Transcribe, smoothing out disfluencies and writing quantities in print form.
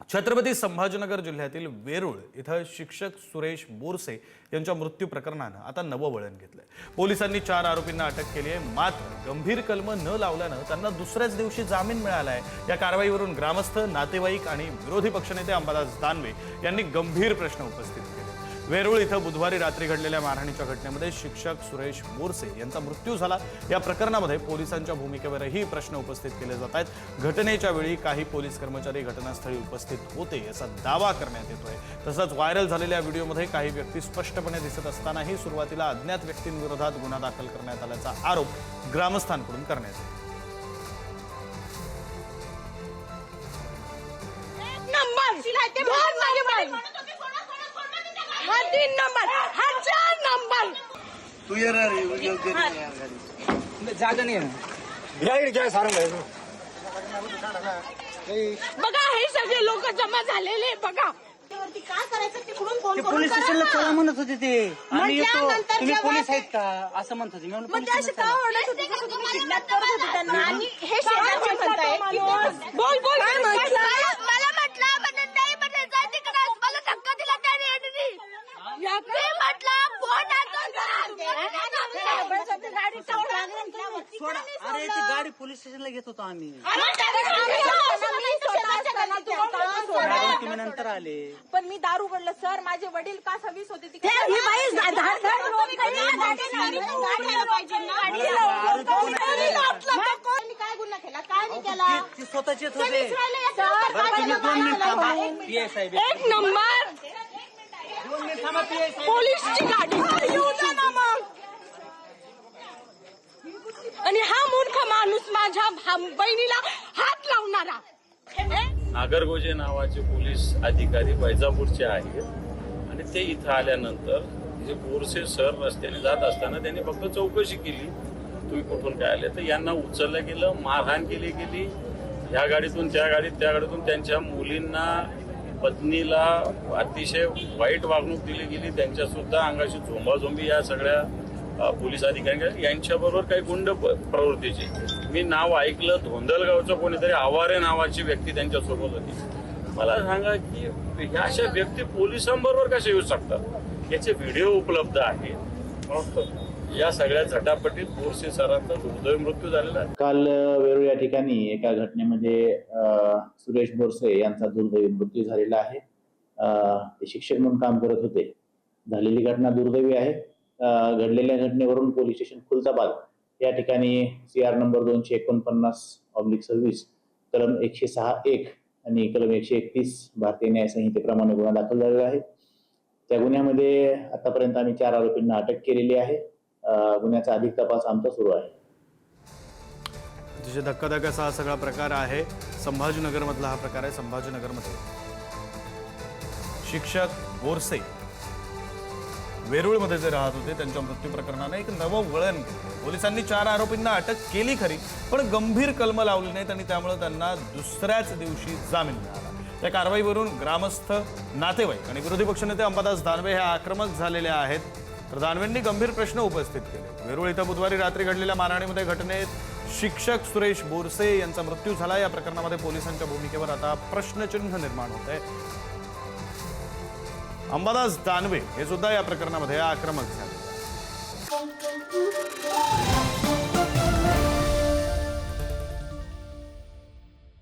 छत्रपती संभाजीनगर जिल्ह्यातील वेरूळ इथं शिक्षक सुरेश बोरसे यांच्या मृत्यू प्रकरणानं आता नवं वळण घेतलंय। पोलिसांनी 4 आरोपींना अटक केली आहे, मात्र गंभीर कलम न लावल्यानं त्यांना दुसऱ्याच दिवशी जामीन मिळालाय। या कारवाईवरून ग्रामस्थ, नातेवाईक आणि विरोधी पक्षनेते अंबादास दानवे यांनी गंभीर प्रश्न उपस्थित केले। वेरूळ इथं बुधवारी रात्री घडलेल्या मारहाणीच्या घटनेमध्ये शिक्षक सुरेश बोरसे यांचा मृत्यू झाला। या प्रकरणामध्ये पोलिसांच्या भूमिकेवरही प्रश्न उपस्थित केले जात आहेत। घटनेच्या वेळी काही पोलीस कर्मचारी घटनास्थळी उपस्थित होते असा दावा करण्यात येतोय। तसंच व्हायरल झालेल्या व्हिडिओमध्ये काही व्यक्ती स्पष्टपणे दिसत असतानाही सुरुवातीला अज्ञात व्यक्तींविरोधात गुन्हा दाखल करण्यात आल्याचा आरोप ग्रामस्थांकडून करण्यात येतो। तू ये रे व्हिडिओ दे रे जागा नाही राईट काय सांग बघा हे सगळे लोक जमा झालेले बघा काय करायचं तिकडून फोन करून पोलीस स्टेशनला चला म्हणत होते ते आम्ही येतो म्हटल्यानंतर तुम्ही जेव्हा- पोलीस आहेत का असं म्हणत होते मी म्हणलं म्हणजे पोलीस अशी स्टेशनला का चला. ओरडत होती कसं तुम्ही किडनॅप करत होते त्यांना आणि हे शेजारचे म्हणताय बोल बोल काय म्हटलं मला म्हटलं म्हणत नाही म्हणत जा तिकडे मला धक्का दिला त्याने मी म्हटलं फोन गाडी सोडा अरे ती गाडी पोलीस स्टेशनला घेत होतो आम्ही मॅडम तुम्ही नंतर आले पण मी दारू उघडलं सर, माझे वडील का 26 होते काय गुन्हा केला काय नाही केला ते स्वतःचे होते तुम्ही 2 मिनिट थांबा पीआय साहेब एक नंबर 2 मिनिट थांबा पीआय साहेब पोलीसची गाडी येऊ द्या ना मग। आणि हा मूर्ख माणूस माझ्या बहिणीला हात लावणारा नागरगोजे नावाचे पोलीस अधिकारी वैजापूरचे आहेत आणि ते इथं आल्यानंतर जे बोरसे सर रस्त्याने जात असताना त्यांनी फक्त चौकशी केली, तुम्ही कुठून काय आले, तर यांना उचललं गेलं, मारहाण केली गेली, ह्या गाडीतून त्या गाडीत, त्या गाडीतून त्यांच्या मुलींना, पत्नीला अतिशय वाईट वागणूक दिली गेली, त्यांच्या सुद्धा अंगाशी झोंबाझोंबी या सगळ्या पोलीस अधिकारी यांच्याबरोबर काही गुंड प्रवृत्तीचे मी नाव ऐकलं, धोंदलगावचं कोणीतरी आवारे नावाची व्यक्ती त्यांच्यासोबत होती। मला सांगा की ह्या अशा व्यक्ती पोलिसांबरोबर कशा येऊ शकतात, याचे व्हिडिओ उपलब्ध आहेत। या सगळ्या झटापटीत बोरसे सरांचा दुर्दैवी मृत्यू झालेला आहे। काल वेरूळ या ठिकाणी एका घटनेमध्ये सुरेश बोरसे यांचा दुर्दैवी मृत्यू झालेला आहे। ते शिक्षक म्हणून काम करत होते। झालेली घटना दुर्दैवी आहे। घडलेल्या घटनेवरून पोलीस स्टेशन खुलताबाद या ठिकाणी CR नंबर 249/26 कलम 106(1) आणि कलम 131 भारतीय न्याय संहितेप्रमाणे गुन्हा दाखल झालेला आहे। त्या गुन्ह्यामध्ये आतापर्यंत आम्ही 4 आरोपींना अटक केलेली आहे। गुन्ह्याचा अधिक तपास आमचा सुरू आहे। अतिशय धक्कादायक असा हा सगळा प्रकार आहे। संभाजीनगर मधला हा प्रकार आहे। संभाजीनगरमध्ये शिक्षक बोरसे वेरूळमध्ये जे राहत होते त्यांच्या मृत्यू प्रकरणाने एक नवं वळण घेतलं। पोलिसांनी 4 आरोपींना अटक केली खरी, पण गंभीर कलम लावली नाहीत आणि त्यामुळे त्यांना दुसऱ्याच दिवशी जामीन मिळाला। या कारवाईवरून ग्रामस्थ, नातेवाईक आणि विरोधी पक्षनेते अंबादास दानवे हे आक्रमक झालेले आहेत। तर दानवेंनी गंभीर प्रश्न उपस्थित केले। वेरूळ इथं बुधवारी रात्री घडलेल्या मारहाणीमध्ये घटनेत शिक्षक सुरेश बोरसे यांचा मृत्यू झाला। या प्रकरणामध्ये पोलिसांच्या भूमिकेवर आता प्रश्नचिन्ह निर्माण होत आहे। अंबादास दानवे हे सुद्धा या प्रकरणामध्ये आक्रमक झाले।